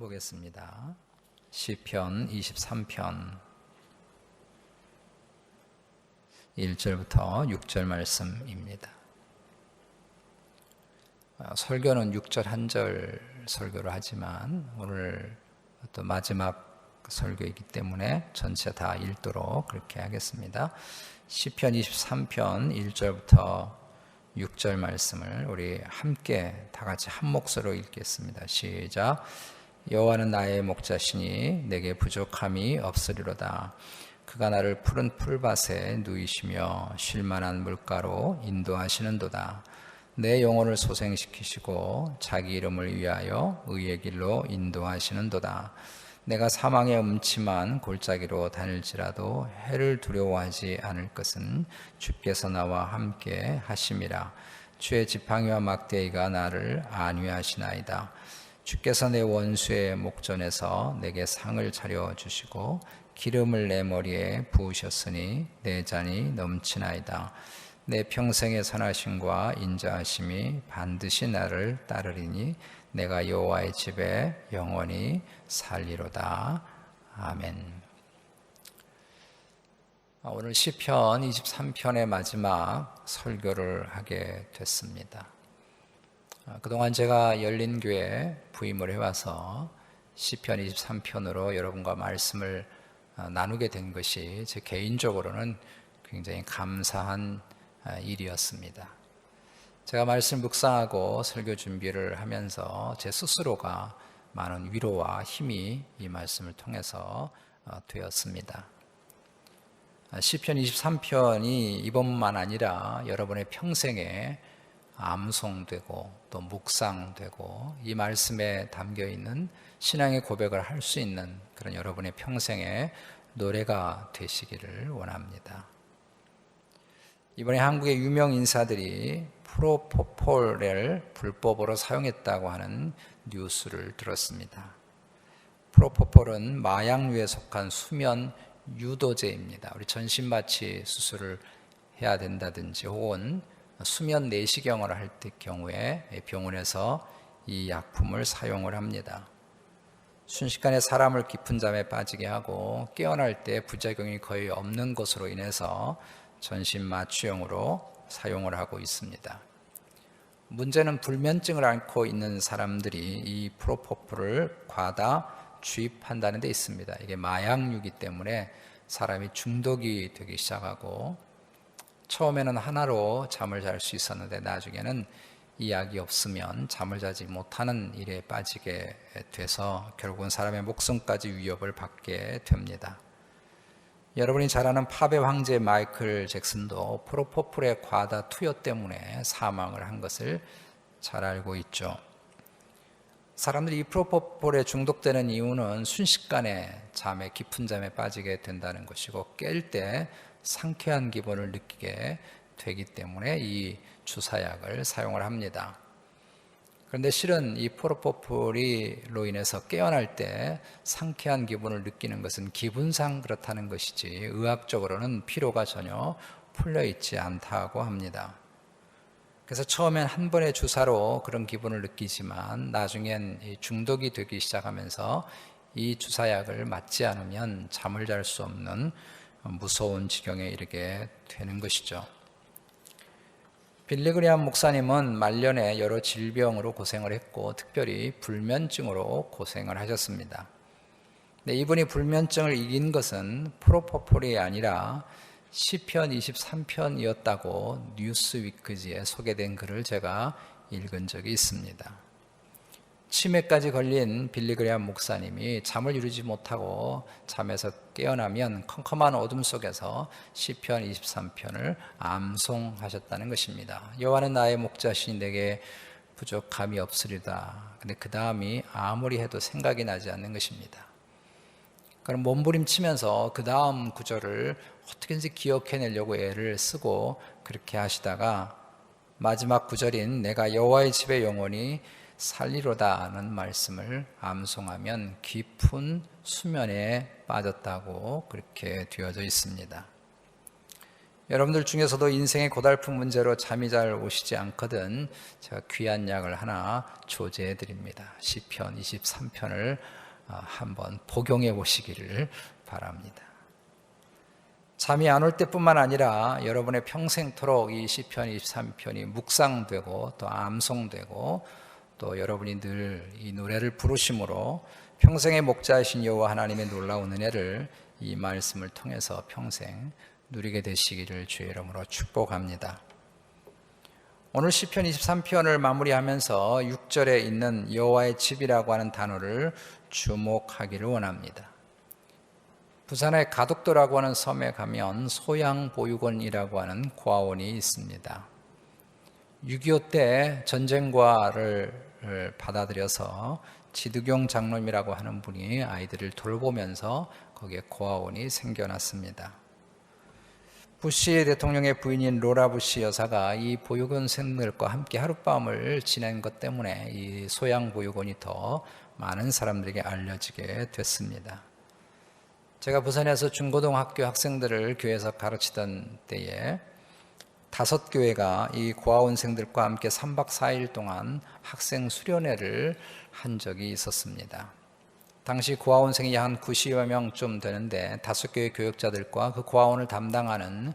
보겠습니다. 시편 23편 1절부터 6절 말씀입니다. 설교는 6절 1절 설교를 하지만 오늘 또 마지막 설교이기 때문에 전체 다 읽도록 그렇게 하겠습니다. 시편 23편 1절부터 6절 말씀을 우리 함께 다 같이 한 목소리로 읽겠습니다. 시작. 여호와는 나의 목자시니 내게 부족함이 없으리로다. 그가 나를 푸른 풀밭에 누이시며 쉴만한 물가로 인도하시는도다. 내 영혼을 소생시키시고 자기 이름을 위하여 의의 길로 인도하시는도다. 내가 사망의 음침한 골짜기로 다닐지라도 해를 두려워하지 않을 것은 주께서 나와 함께 하심이라. 주의 지팡이와 막대기가 나를 안위하시나이다. 주께서 내 원수의 목전에서 내게 상을 차려주시고 기름을 내 머리에 부으셨으니 내 잔이 넘치나이다. 내 평생의 선하심과 인자하심이 반드시 나를 따르리니 내가 여호와의 집에 영원히 살리로다. 아멘. 오늘 시편 23편의 마지막 설교를 하게 됐습니다. 그동안 제가 열린교회 부임을 해와서 시편 23편으로 여러분과 말씀을 나누게 된 것이 제 개인적으로는 굉장히 감사한 일이었습니다. 제가 말씀 묵상하고 설교 준비를 하면서 제 스스로가 많은 위로와 힘이 이 말씀을 통해서 되었습니다. 시편 23편이 이번만 아니라 여러분의 평생에 암송되고 또 묵상되고 이 말씀에 담겨있는 신앙의 고백을 할 수 있는 그런 여러분의 평생의 노래가 되시기를 원합니다. 이번에 한국의 유명 인사들이 프로포폴을 불법으로 사용했다고 하는 뉴스를 들었습니다. 프로포폴은 마약류에 속한 수면 유도제입니다. 우리 전신마취 수술을 해야 된다든지 혹은 수면 내시경을 할 때 경우에 병원에서 이 약품을 사용을 합니다. 순식간에 사람을 깊은 잠에 빠지게 하고 깨어날 때 부작용이 거의 없는 것으로 인해서 전신마취용으로 사용을 하고 있습니다. 문제는 불면증을 앓고 있는 사람들이 이 프로포폴을 과다 주입한다는 데 있습니다. 이게 마약류이기 때문에 사람이 중독이 되기 시작하고 처음에는 하나로 잠을 잘 수 있었는데 나중에는 이 약이 없으면 잠을 자지 못하는 일에 빠지게 돼서 결국은 사람의 목숨까지 위협을 받게 됩니다. 여러분이 잘 아는 팝의 황제 마이클 잭슨도 프로포폴의 과다 투여 때문에 사망을 한 것을 잘 알고 있죠. 사람들이 이 프로포폴에 중독되는 이유는 순식간에 깊은 잠에 빠지게 된다는 것이고 깰 때 상쾌한 기분을 느끼게 되기 때문에 이 주사약을 사용을 합니다. 그런데 실은 이 프로포폴로 인해서 깨어날 때 상쾌한 기분을 느끼는 것은 기분상 그렇다는 것이지 의학적으로는 피로가 전혀 풀려 있지 않다고 합니다. 그래서 처음엔 한 번의 주사로 그런 기분을 느끼지만 나중엔 중독이 되기 시작하면서 이 주사약을 맞지 않으면 잠을 잘 수 없는 무서운 지경에 이르게 되는 것이죠. 빌리 그레이엄 목사님은 말년에 여러 질병으로 고생을 했고 특별히 불면증으로 고생을 하셨습니다. 근데 이분이 불면증을 이긴 것은 프로포폴이 아니라 시편 23편이었다고 뉴스위크지에 소개된 글을 제가 읽은 적이 있습니다. 치매까지 걸린 빌리 그레이엄 목사님이 잠을 이루지 못하고 잠에서 깨어나면 컴컴한 어둠 속에서 시편 23편을 암송하셨다는 것입니다. 여호와는 나의 목자시니 내게 부족함이 없으리다. 근데 그 다음이 아무리 해도 생각이 나지 않는 것입니다. 그럼 몸부림치면서 그 다음 구절을 어떻게든지 기억해내려고 애를 쓰고 그렇게 하시다가 마지막 구절인 내가 여호와의 집에 영원히 살리로다는 말씀을 암송하면 깊은 수면에 빠졌다고 그렇게 되어져 있습니다. 여러분들 중에서도 인생의 고달픈 문제로 잠이 잘 오시지 않거든 제가 귀한 약을 하나 조제해 드립니다. 시편 23편을 한번 복용해 보시기를 바랍니다. 잠이 안 올 때뿐만 아니라 여러분의 평생토록 이 시편 23편이 묵상되고 또 암송되고 또 여러분이 늘 이 노래를 부르심으로 평생의 목자이신 여호와 하나님의 놀라운 은혜를 이 말씀을 통해서 평생 누리게 되시기를 주의 이름으로 축복합니다. 오늘 시편 23편을 마무리하면서 6절에 있는 여호와의 집이라고 하는 단어를 주목하기를 원합니다. 부산의 가덕도라고 하는 섬에 가면 소양보육원이라고 하는 고아원이 있습니다. 6.25 때 전쟁과를 받아들여서 지드경 장로님이라고 하는 분이 아이들을 돌보면서 거기에 고아원이 생겨났습니다. 부시 대통령의 부인인 로라 부시 여사가 이 보육원생들과 함께 하룻밤을 지낸 것 때문에 이 소양보육원이 더 많은 사람들에게 알려지게 됐습니다. 제가 부산에서 중고등학교 학생들을 교회에서 가르치던 때에 5교회가 이 고아원생들과 함께 3박 4일 동안 학생 수련회를 한 적이 있었습니다. 당시 고아원생이 한 90여 명쯤 되는데 5교회 교역자들과 그 고아원을 담당하는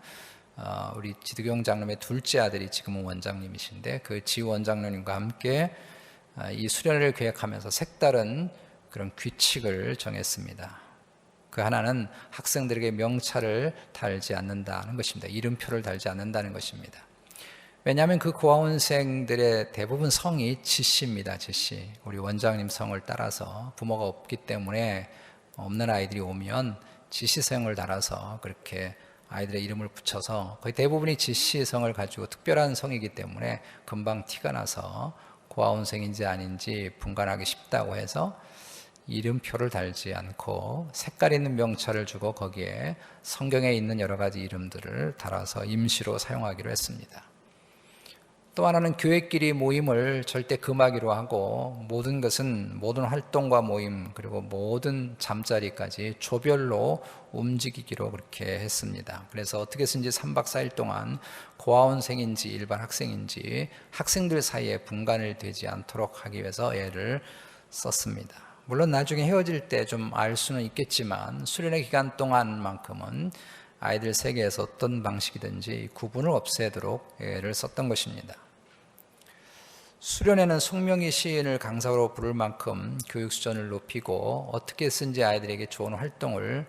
우리 지드경 장로님의 둘째 아들이 지금은 원장님이신데 그 지 원장님과 함께 이 수련회를 계획하면서 색다른 그런 규칙을 정했습니다. 그 하나는 학생들에게 명찰을 달지 않는다는 것입니다. 이름표를 달지 않는다는 것입니다. 왜냐하면 그 고아원생들의 대부분 성이 지씨입니다. 지씨. 우리 원장님 성을 따라서 부모가 없기 때문에 없는 아이들이 오면 지씨성을 따라서 그렇게 아이들의 이름을 붙여서 거의 대부분이 지씨 성을 가지고 특별한 성이기 때문에 금방 티가 나서 고아원생인지 아닌지 분간하기 쉽다고 해서 이름표를 달지 않고 색깔 있는 명찰을 주고 거기에 성경에 있는 여러 가지 이름들을 달아서 임시로 사용하기로 했습니다. 또 하나는 교회끼리 모임을 절대 금하기로 하고 모든 활동과 모임 그리고 모든 잠자리까지 조별로 움직이기로 그렇게 했습니다. 그래서 어떻게 해서든지 3박 4일 동안 고아원생인지 일반 학생인지 학생들 사이에 분간을 되지 않도록 하기 위해서 애를 썼습니다. 물론 나중에 헤어질 때 좀 알 수는 있겠지만 수련회 기간 동안만큼은 아이들 세계에서 어떤 방식이든지 구분을 없애도록 애를 썼던 것입니다. 수련회는 송명희 시인을 강사로 부를 만큼 교육 수준을 높이고 어떻게 쓴지 아이들에게 좋은 활동을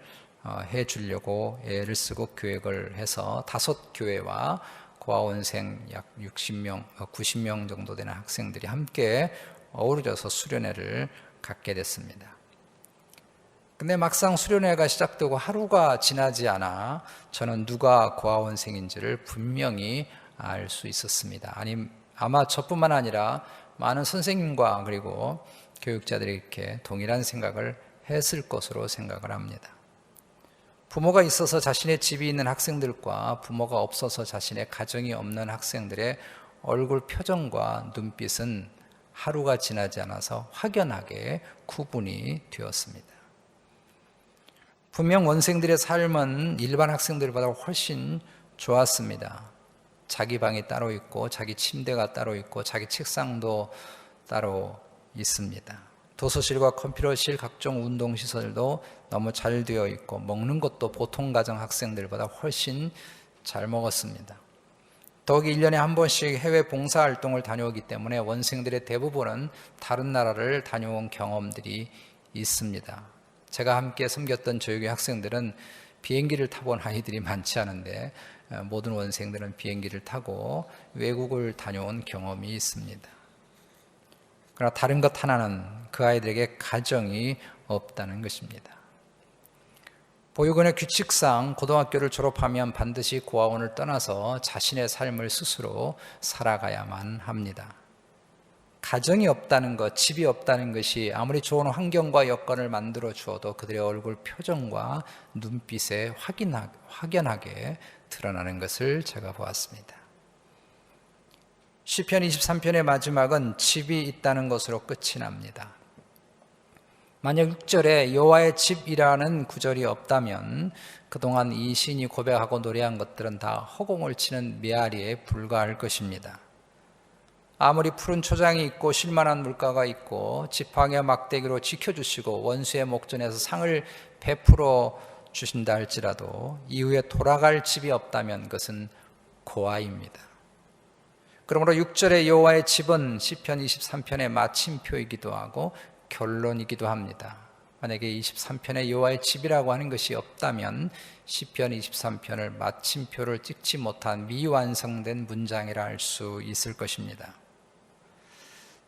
해주려고 애를 쓰고 계획을 해서 5교회와 고아원생 약 60명, 90명 정도 되는 학생들이 함께 어우러져서 수련회를 갖게 됐습니다. 근데 막상 수련회가 시작되고 하루가 지나지 않아 저는 누가 고아원생인지를 분명히 알 수 있었습니다. 아마 저뿐만 아니라 많은 선생님과 그리고 교육자들이 이렇게 동일한 생각을 했을 것으로 생각을 합니다. 부모가 있어서 자신의 집이 있는 학생들과 부모가 없어서 자신의 가정이 없는 학생들의 얼굴 표정과 눈빛은 하루가 지나지 않아서 확연하게 구분이 되었습니다. 분명 원생들의 삶은 일반 학생들보다 훨씬 좋았습니다. 자기 방이 따로 있고 자기 침대가 따로 있고 자기 책상도 따로 있습니다. 도서실과 컴퓨터실 각종 운동시설도 너무 잘 되어 있고 먹는 것도 보통 가정 학생들보다 훨씬 잘 먹었습니다. 더욱이 1년에 한 번씩 해외 봉사활동을 다녀오기 때문에 원생들의 대부분은 다른 나라를 다녀온 경험들이 있습니다. 제가 함께 섬겼던 조육의 학생들은 비행기를 타본 아이들이 많지 않은데 모든 원생들은 비행기를 타고 외국을 다녀온 경험이 있습니다. 그러나 다른 것 하나는 그 아이들에게 가정이 없다는 것입니다. 보육원의 규칙상 고등학교를 졸업하면 반드시 고아원을 떠나서 자신의 삶을 스스로 살아가야만 합니다. 가정이 없다는 것, 집이 없다는 것이 아무리 좋은 환경과 여건을 만들어 주어도 그들의 얼굴 표정과 눈빛에 확연하게 드러나는 것을 제가 보았습니다. 시편 23편의 마지막은 집이 있다는 것으로 끝이 납니다. 만약 6절에 여호와의 집이라는 구절이 없다면 그동안 이 시인이 고백하고 노래한 것들은 다 허공을 치는 메아리에 불과할 것입니다. 아무리 푸른 초장이 있고 쉴만한 물가가 있고 지팡이와 막대기로 지켜주시고 원수의 목전에서 상을 베풀어 주신다 할지라도 이후에 돌아갈 집이 없다면 그것은 고아입니다. 그러므로 6절의 여호와의 집은 시편 23편의 마침표이기도 하고 결론이기도 합니다. 만약에 23편의 여호와의 집이라고 하는 것이 없다면 시편 23편을 마침표를 찍지 못한 미완성된 문장이라 할 수 있을 것입니다.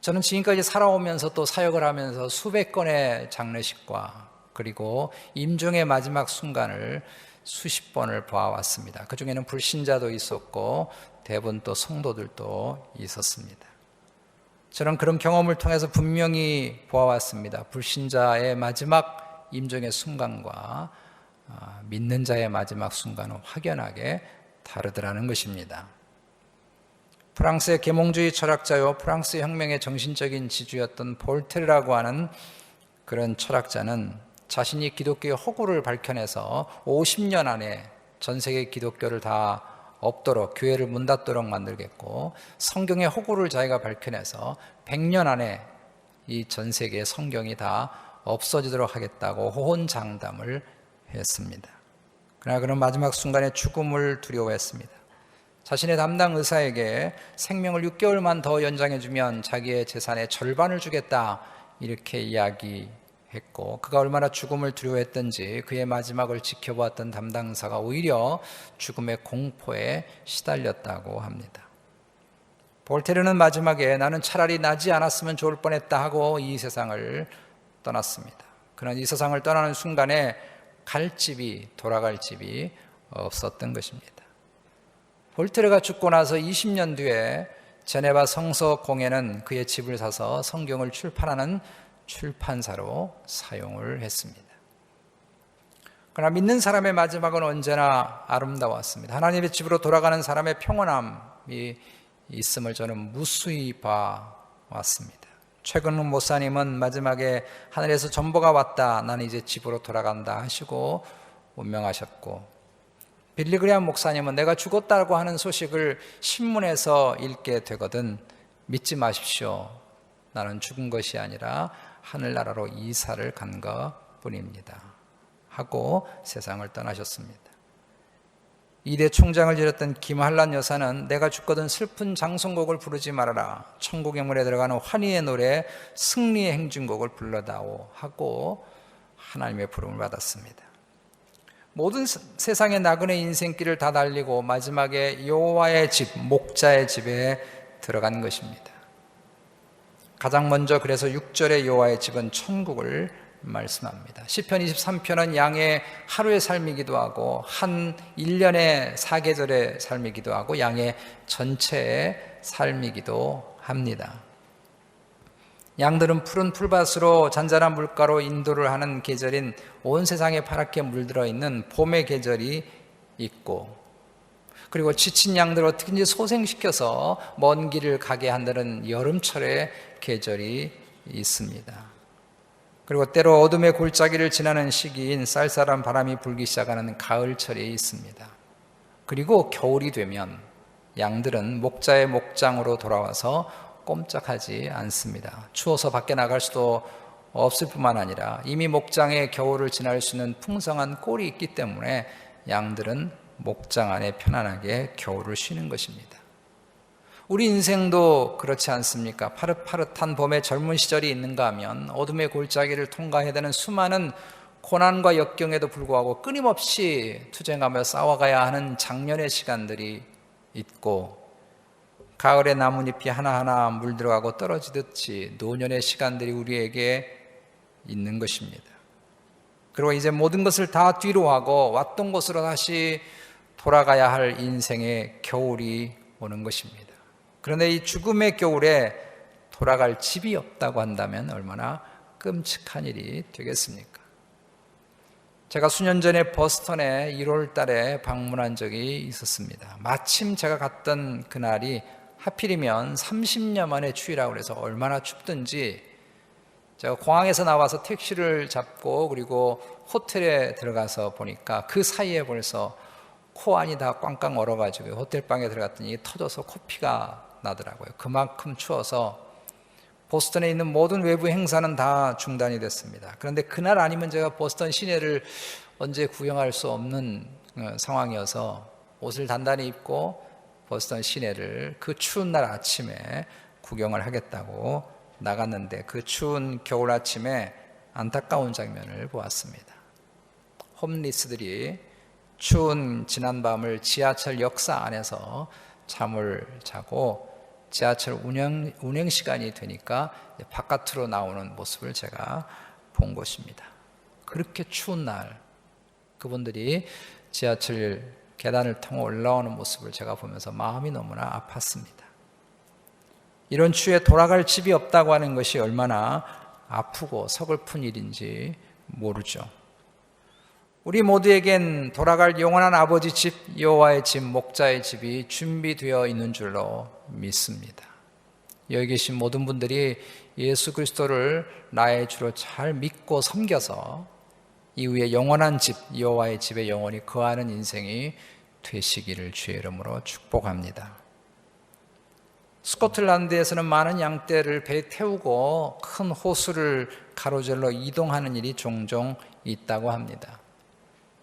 저는 지금까지 살아오면서 또 사역을 하면서 수백 건의 장례식과 그리고 임종의 마지막 순간을 수십 번을 보아왔습니다. 그 중에는 불신자도 있었고 대부분 또 성도들도 있었습니다. 저는 그런 경험을 통해서 분명히 보아왔습니다. 불신자의 마지막 임종의 순간과 믿는 자의 마지막 순간은 확연하게 다르더라는 것입니다. 프랑스의 계몽주의 철학자요 프랑스 혁명의 정신적인 지주였던 볼테르라고 하는 그런 철학자는 자신이 기독교의 허구를 밝혀내서 50년 안에 전 세계 기독교를 다 없도록 교회를 문 닫도록 만들겠고 성경의 허구를 자기가 밝혀내서 100년 안에 이 전 세계의 성경이 다 없어지도록 하겠다고 호언장담을 했습니다. 그러나 그는 마지막 순간에 죽음을 두려워했습니다. 자신의 담당 의사에게 생명을 6개월만 더 연장해주면 자기의 재산의 절반을 주겠다 이렇게 이야기했고 그가 얼마나 죽음을 두려워했던지 그의 마지막을 지켜보았던 담당 의사가 오히려 죽음의 공포에 시달렸다고 합니다. 볼테르는 마지막에 나는 차라리 나지 않았으면 좋을 뻔했다 하고 이 세상을 떠났습니다. 그는 이 세상을 떠나는 순간에 갈 집이 돌아갈 집이 없었던 것입니다. 볼테르가 죽고 나서 20년 뒤에 제네바 성서공회는 그의 집을 사서 성경을 출판하는 출판사로 사용을 했습니다. 그러나 믿는 사람의 마지막은 언제나 아름다웠습니다. 하나님의 집으로 돌아가는 사람의 평온함이 있음을 저는 무수히 봐왔습니다. 최근훈 목사님은 마지막에 하늘에서 전보가 왔다 나는 이제 집으로 돌아간다 하시고 운명하셨고 빌리그레암 목사님은 내가 죽었다고 하는 소식을 신문에서 읽게 되거든 믿지 마십시오. 나는 죽은 것이 아니라 하늘나라로 이사를 간 것뿐입니다. 하고 세상을 떠나셨습니다. 2대 총장을 지냈던 김한란 여사는 내가 죽거든 슬픈 장송곡을 부르지 말아라. 천국영문에 들어가는 환희의 노래 승리의 행진곡을 불러다오 하고 하나님의 부름을 받았습니다. 모든 세상의 나그네 인생길을 다 달리고 마지막에 여호와의 집, 목자의 집에 들어간 것입니다. 가장 먼저 그래서 6절의 여호와의 집은 천국을 말씀합니다. 시편 23편은 양의 하루의 삶이기도 하고 한 1년의 사계절의 삶이기도 하고 양의 전체의 삶이기도 합니다. 양들은 푸른 풀밭으로 잔잔한 물가로 인도를 하는 계절인 온 세상에 파랗게 물들어 있는 봄의 계절이 있고 그리고 지친 양들을 어떻게든지 소생시켜서 먼 길을 가게 한다는 여름철의 계절이 있습니다. 그리고 때로 어둠의 골짜기를 지나는 시기인 쌀쌀한 바람이 불기 시작하는 가을철이 있습니다. 그리고 겨울이 되면 양들은 목자의 목장으로 돌아와서 꼼짝하지 않습니다. 추워서 밖에 나갈 수도 없을 뿐만 아니라 이미 목장에 겨울을 지날 수 있는 풍성한 꼴이 있기 때문에 양들은 목장 안에 편안하게 겨울을 쉬는 것입니다. 우리 인생도 그렇지 않습니까? 파릇파릇한 봄의 젊은 시절이 있는가 하면 어둠의 골짜기를 통과해야 되는 수많은 고난과 역경에도 불구하고 끊임없이 투쟁하며 싸워가야 하는 장년의 시간들이 있고 가을에 나뭇잎이 하나하나 물들어가고 떨어지듯이 노년의 시간들이 우리에게 있는 것입니다. 그리고 이제 모든 것을 다 뒤로 하고 왔던 곳으로 다시 돌아가야 할 인생의 겨울이 오는 것입니다. 그런데 이 죽음의 겨울에 돌아갈 집이 없다고 한다면 얼마나 끔찍한 일이 되겠습니까? 제가 수년 전에 버스턴에 1월 달에 방문한 적이 있었습니다. 마침 제가 갔던 그날이 하필이면 30년 만에 추위라고 해서 얼마나 춥든지 제가 공항에서 나와서 택시를 잡고 그리고 호텔에 들어가서 보니까 그 사이에 벌써 코 안이 다 꽝꽝 얼어가지고 호텔방에 들어갔더니 터져서 코피가 나더라고요. 그만큼 추워서 보스턴에 있는 모든 외부 행사는 다 중단이 됐습니다. 그런데 그날 아니면 제가 보스턴 시내를 언제 구경할 수 없는 상황이어서 옷을 단단히 입고 보스턴 시내를 그 추운 날 아침에 구경을 하겠다고 나갔는데 그 추운 겨울 아침에 안타까운 장면을 보았습니다. 홈리스들이 추운 지난밤을 지하철 역사 안에서 잠을 자고 지하철 운행 시간이 되니까 바깥으로 나오는 모습을 제가 본 것입니다. 그렇게 추운 날 그분들이 지하철 계단을 통해 올라오는 모습을 제가 보면서 마음이 너무나 아팠습니다. 이런 추위에 돌아갈 집이 없다고 하는 것이 얼마나 아프고 서글픈 일인지 모르죠. 우리 모두에겐 돌아갈 영원한 아버지 집, 여호와의 집, 목자의 집이 준비되어 있는 줄로 믿습니다. 여기 계신 모든 분들이 예수 그리스도를 나의 주로 잘 믿고 섬겨서 이후에 영원한 집, 여호와의 집에 영원히 거하는 인생이 되시기를 주의 이름으로 축복합니다. 스코틀랜드에서는 많은 양떼를 배에 태우고 큰 호수를 가로질러 이동하는 일이 종종 있다고 합니다.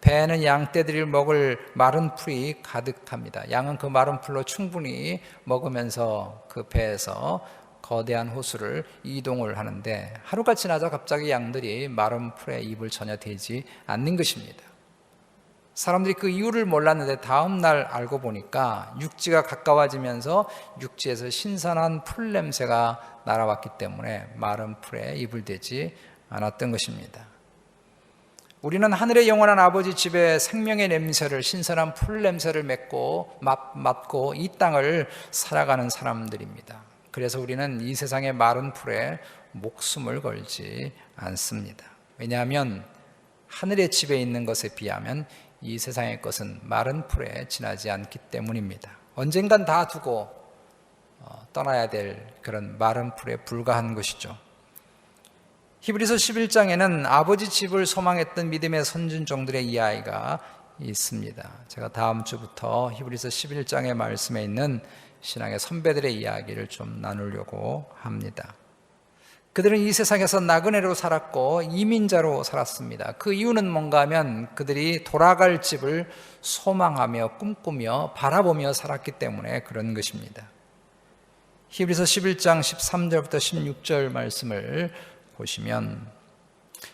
배에는 양떼들이 먹을 마른 풀이 가득합니다. 양은 그 마른 풀로 충분히 먹으면서 그 배에서 거대한 호수를 이동을 하는데 하루가 지나자 갑자기 양들이 마른 풀에 입을 전혀 대지 않는 것입니다. 사람들이 그 이유를 몰랐는데 다음 날 알고 보니까 육지가 가까워지면서 육지에서 신선한 풀 냄새가 날아왔기 때문에 마른 풀에 입을 대지 않았던 것입니다. 우리는 하늘의 영원한 아버지 집에 생명의 냄새를, 신선한 풀 냄새를 맡고 이 땅을 살아가는 사람들입니다. 그래서 우리는 이 세상의 마른 풀에 목숨을 걸지 않습니다. 왜냐하면 하늘의 집에 있는 것에 비하면 이 세상의 것은 마른 풀에 지나지 않기 때문입니다. 언젠간 다 두고 떠나야 될 그런 마른 풀에 불과한 것이죠. 히브리서 11장에는 아버지 집을 소망했던 믿음의 선진종들의 이야기가 있습니다. 제가 다음 주부터 히브리서 11장의 말씀에 있는 신앙의 선배들의 이야기를 좀 나누려고 합니다. 그들은 이 세상에서 나그네로 살았고 이민자로 살았습니다. 그 이유는 뭔가 하면 그들이 돌아갈 집을 소망하며 꿈꾸며 바라보며 살았기 때문에 그런 것입니다. 히브리서 11장 13절부터 16절 말씀을 보시면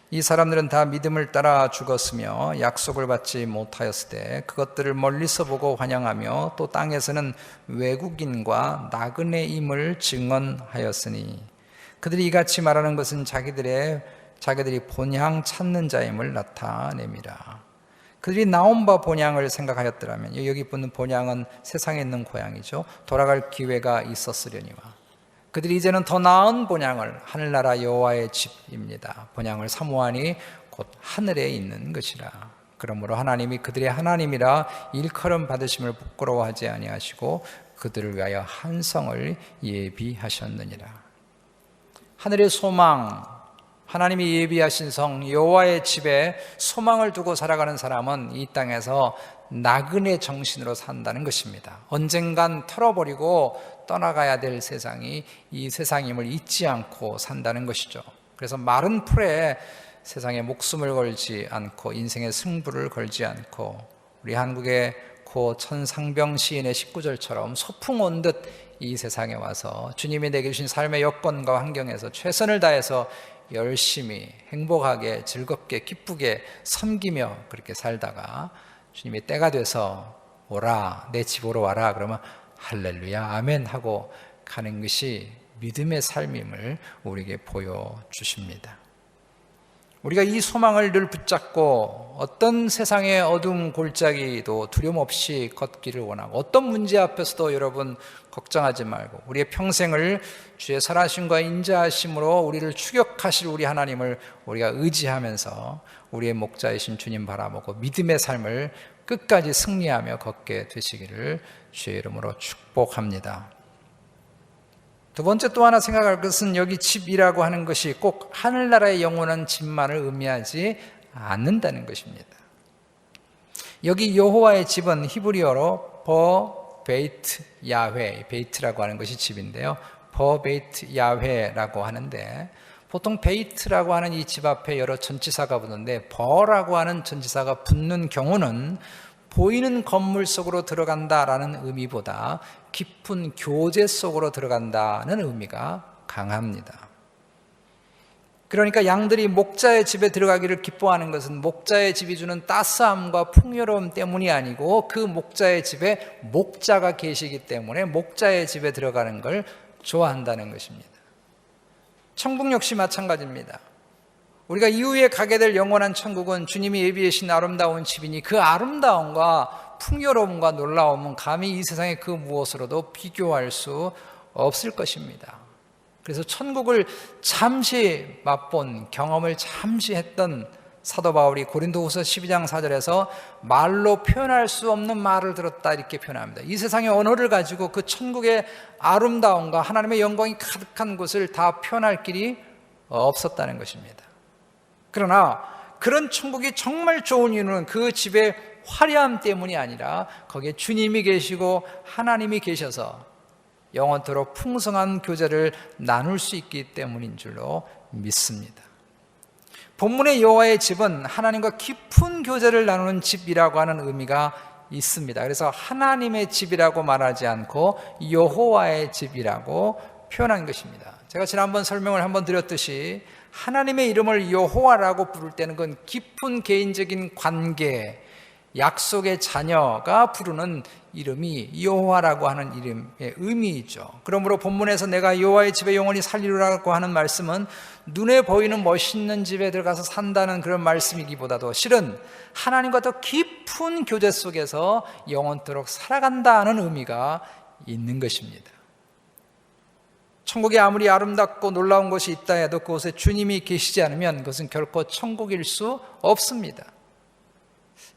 이 사람들은 다 믿음을 따라 죽었으며 약속을 받지 못하였을 때 그것들을 멀리서 보고 환영하며 또 땅에서는 외국인과 나그네임을 증언하였으니 그들이 이같이 말하는 것은 자기들이 본향 찾는 자임을 나타냅니다. 그들이 나온 바 본향을 생각하였더라면 여기 붙는 본향은 세상에 있는 고향이죠. 돌아갈 기회가 있었으려니와 그들이 이제는 더 나은 본향을 하늘나라 여호와의 집입니다. 본향을 사모하니 곧 하늘에 있는 것이라. 그러므로 하나님이 그들의 하나님이라 일컬음 받으심을 부끄러워하지 아니하시고 그들을 위하여 한 성을 예비하셨느니라. 하늘의 소망, 하나님이 예비하신 성 여호와의 집에 소망을 두고 살아가는 사람은 이 땅에서 나그네 정신으로 산다는 것입니다. 언젠간 털어버리고 떠나가야 될 세상이 이 세상임을 잊지 않고 산다는 것이죠. 그래서 마른 풀에 세상에 목숨을 걸지 않고 인생의 승부를 걸지 않고 우리 한국의 고 천상병 시인의 19절처럼 소풍 온 듯 이 세상에 와서 주님이 내게 주신 삶의 여건과 환경에서 최선을 다해서 열심히 행복하게 즐겁게 기쁘게 섬기며 그렇게 살다가 주님이 때가 돼서 오라 내 집으로 와라 그러면 할렐루야 아멘 하고 가는 것이 믿음의 삶임을 우리에게 보여주십니다. 우리가 이 소망을 늘 붙잡고 어떤 세상의 어두운 골짜기도 두려움 없이 걷기를 원하고 어떤 문제 앞에서도 여러분 걱정하지 말고 우리의 평생을 주의 선하심과 인자하심으로 우리를 추격하실 우리 하나님을 우리가 의지하면서 우리의 목자이신 주님 바라보고 믿음의 삶을 끝까지 승리하며 걷게 되시기를 주의 이름으로 축복합니다. 두 번째 또 하나 생각할 것은 여기 집이라고 하는 것이 꼭 하늘나라의 영원한 집만을 의미하지 않는다는 것입니다. 여기 여호와의 집은 히브리어로 버 베이트 야훼, 베이트라고 하는 것이 집인데요, 버 베이트 야훼라고 하는데, 보통 베이트라고 하는 이 집 앞에 여러 전치사가 붙는데 버라고 하는 전치사가 붙는 경우는 보이는 건물 속으로 들어간다라는 의미보다 깊은 교제 속으로 들어간다는 의미가 강합니다. 그러니까 양들이 목자의 집에 들어가기를 기뻐하는 것은 목자의 집이 주는 따스함과 풍요로움 때문이 아니고 그 목자의 집에 목자가 계시기 때문에 목자의 집에 들어가는 걸 좋아한다는 것입니다. 천국 역시 마찬가지입니다. 우리가 이후에 가게 될 영원한 천국은 주님이 예비해 주신 아름다운 집이니 그 아름다움과 풍요로움과 놀라움은 감히 이 세상의 그 무엇으로도 비교할 수 없을 것입니다. 그래서 천국을 잠시 맛본, 경험을 잠시 했던 사도 바울이 고린도후서 12장 4절에서 말로 표현할 수 없는 말을 들었다 이렇게 표현합니다. 이 세상의 언어를 가지고 그 천국의 아름다움과 하나님의 영광이 가득한 곳을 다 표현할 길이 없었다는 것입니다. 그러나 그런 천국이 정말 좋은 이유는 그 집의 화려함 때문이 아니라 거기에 주님이 계시고 하나님이 계셔서 영원토록 풍성한 교제를 나눌 수 있기 때문인 줄로 믿습니다. 본문의 여호와의 집은 하나님과 깊은 교제를 나누는 집이라고 하는 의미가 있습니다. 그래서 하나님의 집이라고 말하지 않고 여호와의 집이라고 표현한 것입니다. 제가 지난번 설명을 한번 드렸듯이 하나님의 이름을 여호와라고 부를 때는 그건 깊은 개인적인 관계, 약속의 자녀가 부르는 이름이 여호와라고 하는 이름의 의미이죠. 그러므로 본문에서 내가 여호와의 집에 영원히 살리리라고 하는 말씀은 눈에 보이는 멋있는 집에 들어가서 산다는 그런 말씀이기보다도 실은 하나님과 더 깊은 교제 속에서 영원토록 살아간다는 의미가 있는 것입니다. 천국에 아무리 아름답고 놀라운 것이 있다 해도 그곳에 주님이 계시지 않으면 그것은 결코 천국일 수 없습니다.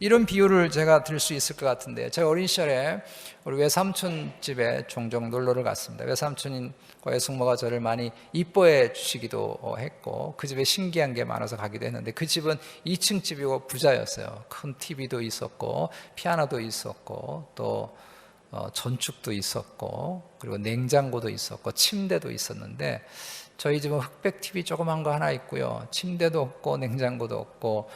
이런 비유를 제가 들 수 있을 것 같은데, 제가 어린 시절에 우리 외삼촌 집에 종종 놀러를 갔습니다. 외삼촌인 외숙모가 저를 많이 이뻐해 주시기도 했고 그 집에 신기한 게 많아서 가기도 했는데, 그 집은 2층 집이고 부자였어요. 큰 TV도 있었고 피아노도 있었고 또 전축도 있었고 그리고 냉장고도 있었고 침대도 있었는데, 저희 집은 흑백 TV 조그만 거 하나 있고요, 침대도 없고 냉장고도 없고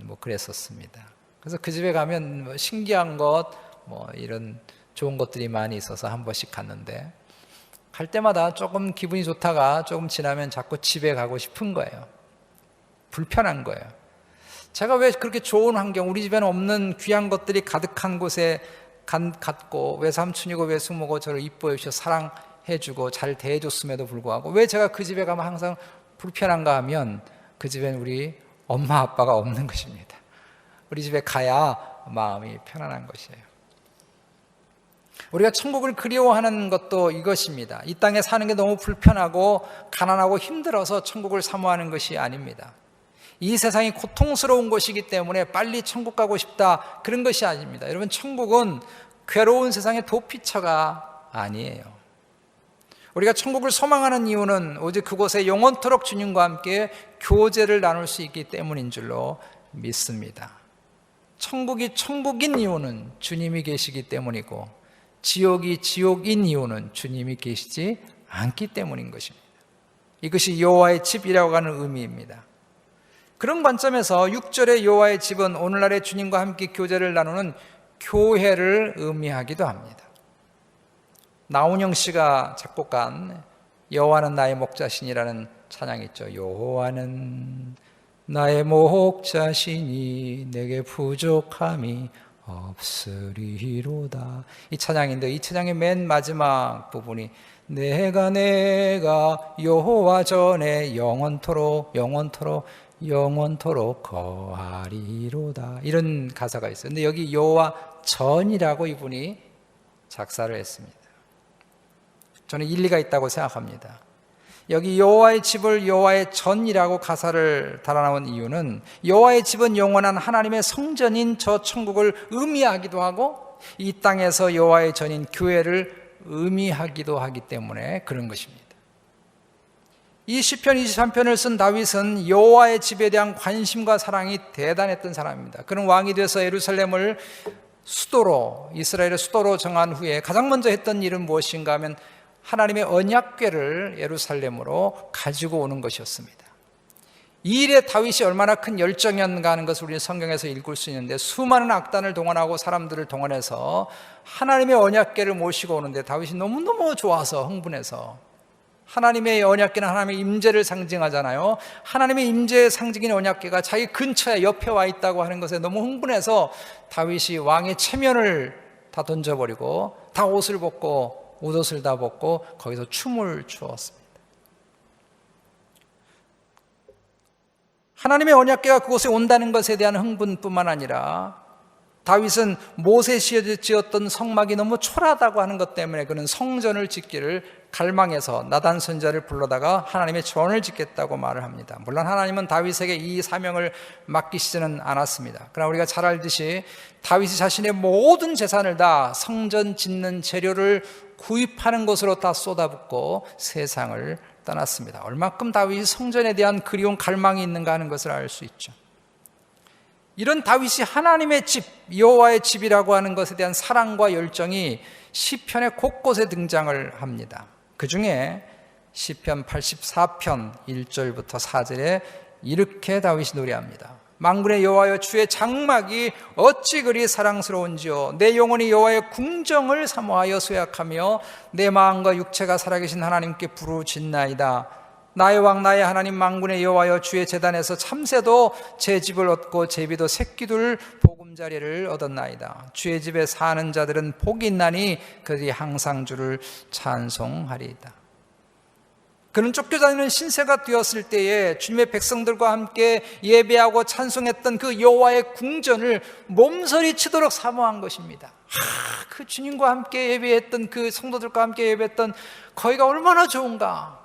뭐 그랬었습니다. 그래서 그 집에 가면 뭐 신기한 것, 뭐 이런 좋은 것들이 많이 있어서 한 번씩 갔는데, 갈 때마다 조금 기분이 좋다가 조금 지나면 자꾸 집에 가고 싶은 거예요. 불편한 거예요. 제가 왜 그렇게 좋은 환경, 우리 집에는 없는 귀한 것들이 가득한 곳에 갔고 외삼촌이고 외숙모고 저를 이뻐해 주셔서 사랑해 주고 잘 대해 줬음에도 불구하고 왜 제가 그 집에 가면 항상 불편한가 하면, 그 집엔 우리 엄마 아빠가 없는 것입니다. 우리 집에 가야 마음이 편안한 것이에요. 우리가 천국을 그리워하는 것도 이것입니다. 이 땅에 사는 게 너무 불편하고 가난하고 힘들어서 천국을 사모하는 것이 아닙니다. 이 세상이 고통스러운 곳이기 때문에 빨리 천국 가고 싶다, 그런 것이 아닙니다. 여러분, 천국은 괴로운 세상의 도피처가 아니에요. 우리가 천국을 소망하는 이유는 오직 그곳에 영원토록 주님과 함께 교제를 나눌 수 있기 때문인 줄로 믿습니다. 천국이 천국인 이유는 주님이 계시기 때문이고, 지옥이 지옥인 이유는 주님이 계시지 않기 때문인 것입니다. 이것이 여호와의 집이라고 하는 의미입니다. 그런 관점에서 6절의 여호와의 집은 오늘날의 주님과 함께 교제를 나누는 교회를 의미하기도 합니다. 나훈영 씨가 작곡한 여호와는 나의 목자시니라는 찬양이 있죠. 여호와는 나의 목자시니 내게 부족함이 없으리로다. 이 찬양인데, 이 찬양의 맨 마지막 부분이 내가 여호와 전에 영원토록 거하리로다, 이런 가사가 있어요. 근데 여기 여호와 전이라고 이분이 작사를 했습니다. 저는 일리가 있다고 생각합니다. 여기 여호와의 집을 여호와의 전이라고 가사를 달아놓은 이유는 여호와의 집은 영원한 하나님의 성전인 저 천국을 의미하기도 하고 이 땅에서 여호와의 전인 교회를 의미하기도 하기 때문에 그런 것입니다. 이 시편 23편을 쓴 다윗은 여호와의 집에 대한 관심과 사랑이 대단했던 사람입니다. 그는 왕이 돼서 예루살렘을 수도로, 이스라엘의 수도로 정한 후에 가장 먼저 했던 일은 무엇인가 하면 하나님의 언약궤를 예루살렘으로 가지고 오는 것이었습니다. 이 일에 다윗이 얼마나 큰 열정이었는가 하는 것을 우리는 성경에서 읽을 수 있는데, 수많은 악단을 동원하고 사람들을 동원해서 하나님의 언약궤를 모시고 오는데 다윗이 너무너무 좋아서 흥분해서, 하나님의 언약궤는 하나님의 임재를 상징하잖아요. 하나님의 임재의 상징인 언약궤가 자기 근처에 옆에 와 있다고 하는 것에 너무 흥분해서 다윗이 왕의 체면을 다 던져버리고 다 옷을 벗고 옷옷을 다 벗고 거기서 춤을 추었습니다. 하나님의 언약궤가 그곳에 온다는 것에 대한 흥분뿐만 아니라 다윗은 모세시에 지었던 성막이 너무 초라하다고 하는 것 때문에 그는 성전을 짓기를 갈망해서 나단 선지자를 불러다가 하나님의 전을 짓겠다고 말을 합니다. 물론 하나님은 다윗에게 이 사명을 맡기시지는 않았습니다. 그러나 우리가 잘 알듯이 다윗이 자신의 모든 재산을 다 성전 짓는 재료를 구입하는 것으로 다 쏟아붓고 세상을 떠났습니다. 얼마큼 다윗이 성전에 대한 그리운 갈망이 있는가 하는 것을 알 수 있죠. 이런 다윗이 하나님의 집, 여호와의 집이라고 하는 것에 대한 사랑과 열정이 시편의 곳곳에 등장을 합니다. 그 중에 시편 84편 1절부터 4절에 이렇게 다윗이 노래합니다. 만군의 여호와여, 주의 장막이 어찌 그리 사랑스러운지요. 내 영혼이 여호와의 궁정을 사모하여 소약하며 내 마음과 육체가 살아계신 하나님께 부르짖나이다. 나의 왕 나의 하나님 만군의 여호와여, 주의 제단에서 참새도 제 집을 얻고 제비도 새끼둘 보금자리를 얻었나이다. 주의 집에 사는 자들은 복이 있나니 그들이 항상 주를 찬송하리이다. 그는 쫓겨다니는 신세가 되었을 때에 주님의 백성들과 함께 예배하고 찬송했던 그 여호와의 궁전을 몸서리 치도록 사모한 것입니다. 그 주님과 함께 예배했던, 그 성도들과 함께 예배했던 거기가 얼마나 좋은가.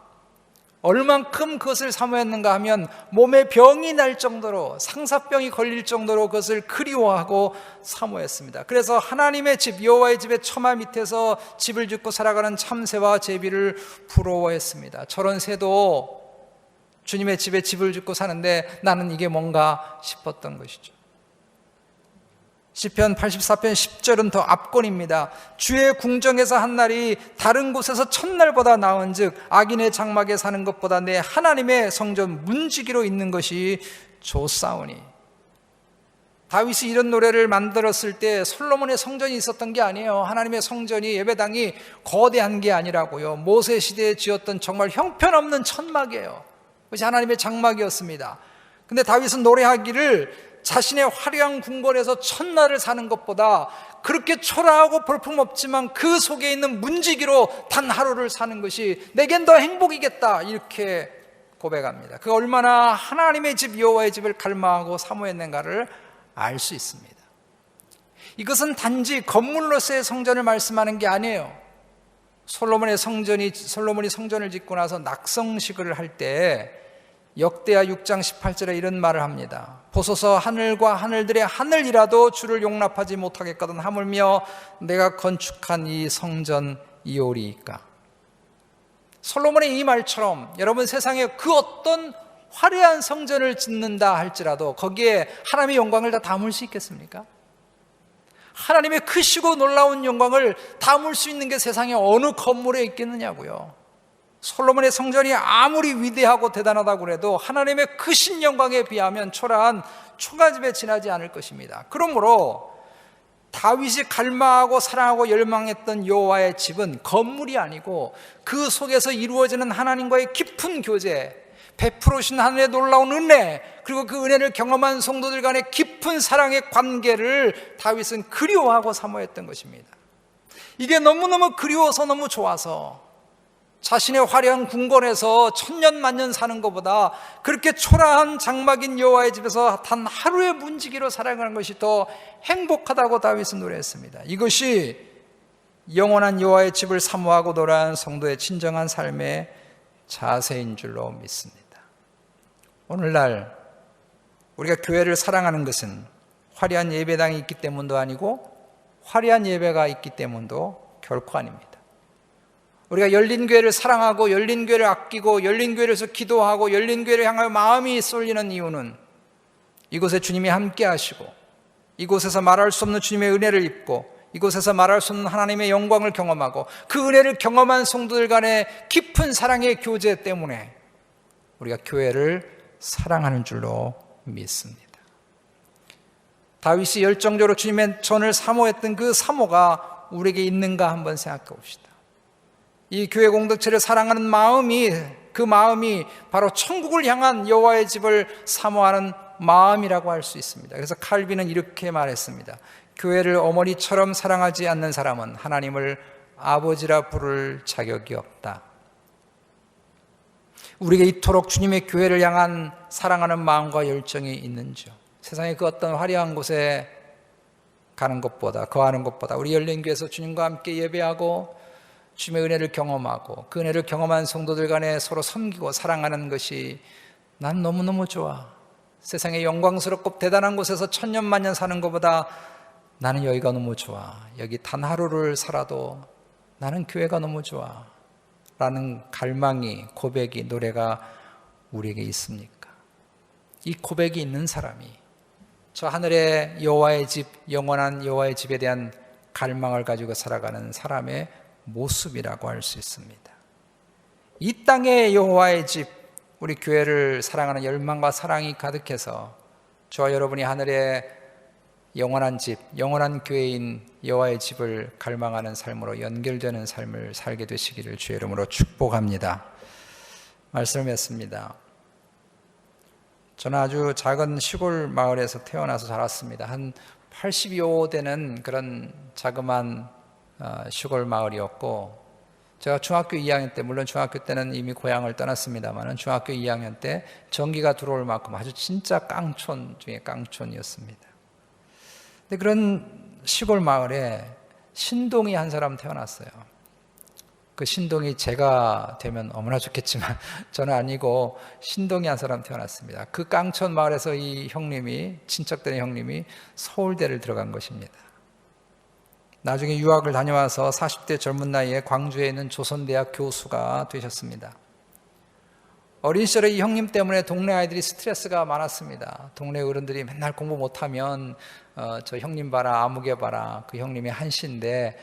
얼만큼 그것을 사모했는가 하면 몸에 병이 날 정도로, 상사병이 걸릴 정도로 그것을 그리워하고 사모했습니다. 그래서 하나님의 집, 여호와의 집의 처마 밑에서 집을 짓고 살아가는 참새와 제비를 부러워했습니다. 저런 새도 주님의 집에 집을 짓고 사는데 나는 이게 뭔가 싶었던 것이죠. 시편 84편 10절은 더 압권입니다. 주의 궁정에서 한 날이 다른 곳에서 첫날보다 나은 즉 악인의 장막에 사는 것보다 내 하나님의 성전 문지기로 있는 것이 좋사오니. 다윗이 이런 노래를 만들었을 때 솔로몬의 성전이 있었던 게 아니에요. 하나님의 성전이, 예배당이 거대한 게 아니라고요. 모세 시대에 지었던 정말 형편없는 천막이에요. 그것이 하나님의 장막이었습니다. 근데 다윗은 노래하기를 자신의 화려한 궁궐에서 첫날을 사는 것보다 그렇게 초라하고 볼품없지만 그 속에 있는 문지기로 단 하루를 사는 것이 내겐 더 행복이겠다, 이렇게 고백합니다. 그 얼마나 하나님의 집, 여호와의 집을 갈망하고 사모했는가를 알 수 있습니다. 이것은 단지 건물로서의 성전을 말씀하는 게 아니에요. 솔로몬이 성전을 짓고 나서 낙성식을 할 때 역대하 6장 18절에 이런 말을 합니다. 보소서, 하늘과 하늘들의 하늘이라도 주를 용납하지 못하겠거든 하물며 내가 건축한 이 성전이오리이까. 솔로몬의 이 말처럼 여러분, 세상에 그 어떤 화려한 성전을 짓는다 할지라도 거기에 하나님의 영광을 다 담을 수 있겠습니까? 하나님의 크시고 놀라운 영광을 담을 수 있는 게 세상에 어느 건물에 있겠느냐고요. 솔로몬의 성전이 아무리 위대하고 대단하다고 해도 하나님의 크신 영광에 비하면 초라한 초가집에 지나지 않을 것입니다. 그러므로 다윗이 갈망하고 사랑하고 열망했던 여호와의 집은 건물이 아니고 그 속에서 이루어지는 하나님과의 깊은 교제, 베풀으신 하늘의 놀라운 은혜, 그리고 그 은혜를 경험한 성도들 간의 깊은 사랑의 관계를 다윗은 그리워하고 사모했던 것입니다. 이게 너무너무 그리워서, 너무 좋아서 자신의 화려한 궁궐에서 천년 만년 사는 것보다 그렇게 초라한 장막인 여호와의 집에서 단 하루의 문지기로 살아가는 것이 더 행복하다고 다윗은 노래했습니다. 이것이 영원한 여호와의 집을 사모하고 노래하는 성도의 진정한 삶의 자세인 줄로 믿습니다. 오늘날 우리가 교회를 사랑하는 것은 화려한 예배당이 있기 때문도 아니고 화려한 예배가 있기 때문도 결코 아닙니다. 우리가 열린교회를 사랑하고 열린교회를 아끼고 열린교회에서 기도하고 열린교회를 향하여 마음이 쏠리는 이유는 이곳에 주님이 함께 하시고 이곳에서 말할 수 없는 주님의 은혜를 입고 이곳에서 말할 수 없는 하나님의 영광을 경험하고 그 은혜를 경험한 성도들 간의 깊은 사랑의 교제 때문에 우리가 교회를 사랑하는 줄로 믿습니다. 다윗이 열정적으로 주님의 전을 사모했던 그 사모가 우리에게 있는가 한번 생각해 봅시다. 이 교회 공동체를 사랑하는 마음이, 그 마음이 바로 천국을 향한 여호와의 집을 사모하는 마음이라고 할 수 있습니다. 그래서 칼빈은 이렇게 말했습니다. 교회를 어머니처럼 사랑하지 않는 사람은 하나님을 아버지라 부를 자격이 없다. 우리에게 이토록 주님의 교회를 향한 사랑하는 마음과 열정이 있는지요? 세상의 그 어떤 화려한 곳에 가는 것보다, 거하는 것보다 우리 열린교회에서 주님과 함께 예배하고 주님의 은혜를 경험하고 그 은혜를 경험한 성도들 간에 서로 섬기고 사랑하는 것이 난 너무너무 좋아. 세상에 영광스럽고 대단한 곳에서 천년만년 사는 것보다 나는 여기가 너무 좋아. 여기 단 하루를 살아도 나는 교회가 너무 좋아. 라는 갈망이, 고백이, 노래가 우리에게 있습니까? 이 고백이 있는 사람이 저 하늘의 여호와의 집, 영원한 여호와의 집에 대한 갈망을 가지고 살아가는 사람의 모습이라고 할 수 있습니다. 이 땅의 여호와의 집, 우리 교회를 사랑하는 열망과 사랑이 가득해서 저와 여러분이 하늘의 영원한 집, 영원한 교회인 여호와의 집을 갈망하는 삶으로 연결되는 삶을 살게 되시기를 주의 이름으로 축복합니다. 말씀을 맺습니다. 저는 아주 작은 시골 마을에서 태어나서 자랐습니다. 한 80여 되는 그런 자그마한 시골 마을이었고, 제가 중학교 2학년 때, 물론 중학교 때는 이미 고향을 떠났습니다만 중학교 2학년 때 전기가 들어올 만큼 아주 진짜 깡촌 중에 깡촌이었습니다. 근데 그런 시골 마을에 신동이 한 사람 태어났어요. 그 신동이 제가 되면 너무나 좋겠지만 저는 아니고 신동이 한 사람 태어났습니다. 그 깡촌 마을에서 이 형님이, 친척되는 형님이 서울대를 들어간 것입니다. 나중에 유학을 다녀와서 40대 젊은 나이에 광주에 있는 조선대학 교수가 되셨습니다. 어린 시절에 이 형님 때문에 동네 아이들이 스트레스가 많았습니다. 동네 어른들이 맨날 공부 못하면 저 형님 봐라, 아무개 봐라, 그 형님이 한시인데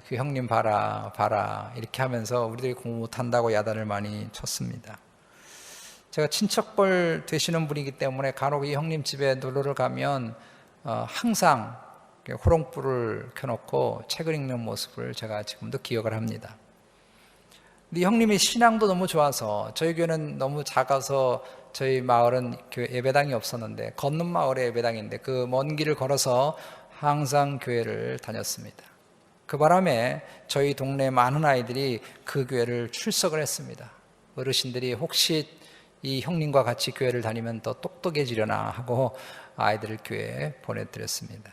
그 형님 봐라 이렇게 하면서 우리들이 공부 못한다고 야단을 많이 쳤습니다. 제가 친척벌 되시는 분이기 때문에 간혹 이 형님 집에 놀러를 가면 항상 호롱불을 켜놓고 책을 읽는 모습을 제가 지금도 기억을 합니다. 근데 형님이 신앙도 너무 좋아서, 저희 교회는 너무 작아서 저희 마을은 예배당이 없었는데 걷는 마을에 예배당인데 그 먼 길을 걸어서 항상 교회를 다녔습니다. 그 바람에 저희 동네 많은 아이들이 그 교회를 출석을 했습니다. 어르신들이 혹시 이 형님과 같이 교회를 다니면 더 똑똑해지려나 하고 아이들을 교회에 보내드렸습니다.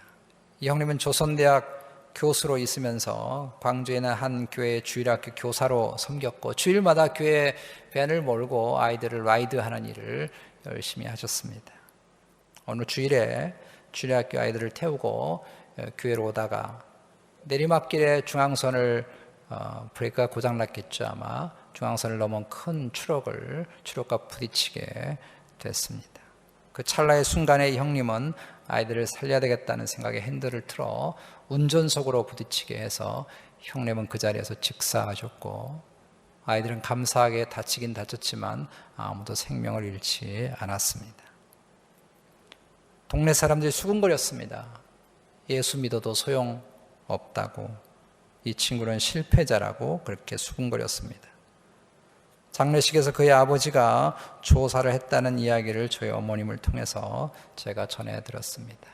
이 형님은 조선대학 교수로 있으면서 광주에 있는 한 교회 주일학교 교사로 섬겼고 주일마다 교회 밴을 몰고 아이들을 라이드하는 일을 열심히 하셨습니다. 어느 주일에 주일학교 아이들을 태우고 교회로 오다가 내리막길에 중앙선을 브레이크가 고장났겠죠. 아마 중앙선을 넘은 큰 트럭과 부딪히게 됐습니다. 그 찰나의 순간에 이 형님은 아이들을 살려야 되겠다는 생각에 핸들을 틀어 운전석으로 부딪히게 해서 형님은 그 자리에서 즉사하셨고, 아이들은 감사하게 다치긴 다쳤지만 아무도 생명을 잃지 않았습니다. 동네 사람들이 수군거렸습니다. 예수 믿어도 소용없다고, 이 친구는 실패자라고 그렇게 수군거렸습니다. 장례식에서 그의 아버지가 조사를 했다는 이야기를 저희 어머님을 통해서 제가 전해드렸습니다.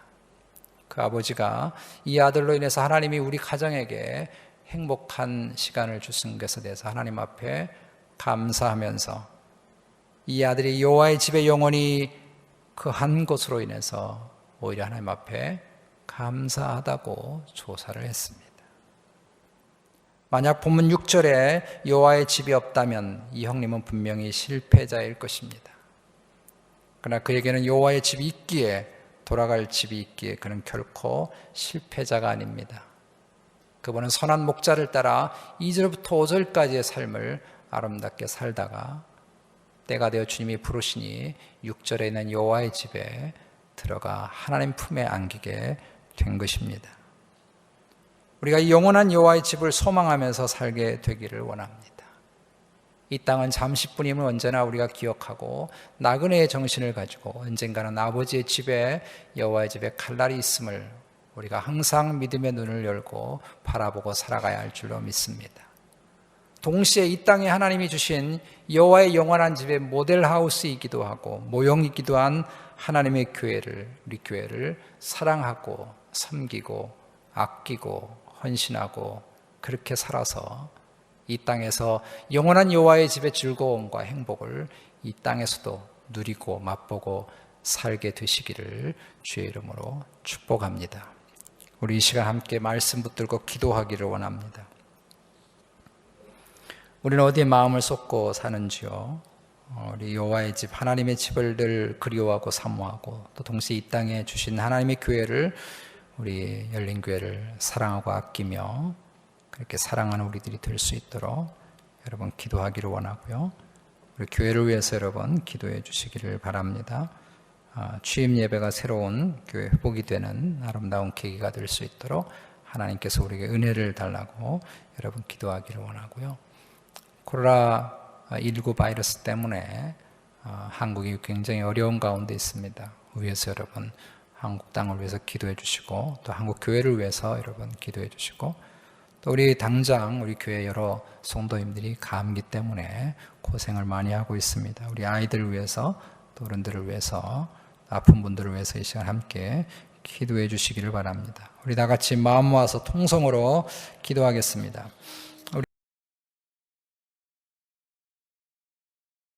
그 아버지가 이 아들로 인해서 하나님이 우리 가정에게 행복한 시간을 주신 것에 대해서 하나님 앞에 감사하면서 이 아들이 여호와의 집에 영원히 그 한 것으로 인해서 오히려 하나님 앞에 감사하다고 조사를 했습니다. 만약 본문 6절에 여호와의 집이 없다면 이 형님은 분명히 실패자일 것입니다. 그러나 그에게는 여호와의 집이 있기에, 돌아갈 집이 있기에 그는 결코 실패자가 아닙니다. 그분은 선한 목자를 따라 2절부터 5절까지의 삶을 아름답게 살다가 때가 되어 주님이 부르시니 6절에 있는 여호와의 집에 들어가 하나님 품에 안기게 된 것입니다. 우리가 이 영원한 여호와의 집을 소망하면서 살게 되기를 원합니다. 이 땅은 잠시뿐임을 언제나 우리가 기억하고 나그네의 정신을 가지고 언젠가는 아버지의 집에 여호와의 집에 갈 날이 있음을 우리가 항상 믿음의 눈을 열고 바라보고 살아가야 할 줄로 믿습니다. 동시에 이 땅에 하나님이 주신 여호와의 영원한 집의 모델하우스이기도 하고 모형이기도 한 하나님의 교회를, 우리 교회를 사랑하고 섬기고 아끼고 헌신하고 그렇게 살아서 이 땅에서 영원한 여호와의 집의 즐거움과 행복을 이 땅에서도 누리고 맛보고 살게 되시기를 주의 이름으로 축복합니다. 우리 이 시간 함께 말씀 붙들고 기도하기를 원합니다. 우리는 어디에 마음을 쏟고 사는지요? 우리 여호와의 집, 하나님의 집을 늘 그리워하고 사모하고 또 동시에 이 땅에 주신 하나님의 교회를, 우리 열린교회를 사랑하고 아끼며 그렇게 사랑하는 우리들이 될 수 있도록 여러분 기도하기를 원하고요. 우리 교회를 위해서 여러분 기도해 주시기를 바랍니다. 취임 예배가 새로운 교회 회복이 되는 아름다운 계기가 될 수 있도록 하나님께서 우리에게 은혜를 달라고 여러분 기도하기를 원하고요. 코로나19 바이러스 때문에 한국이 굉장히 어려운 가운데 있습니다. 위에서 여러분 한국 땅을 위해서 기도해 주시고 또 한국 교회를 위해서 여러분 기도해 주시고 또 우리 당장 우리 교회 여러 성도님들이 감기 때문에 고생을 많이 하고 있습니다. 우리 아이들을 위해서 또 어른들을 위해서 아픈 분들을 위해서 이 시간 함께 기도해 주시기를 바랍니다. 우리 다 같이 마음 모아서 통성으로 기도하겠습니다.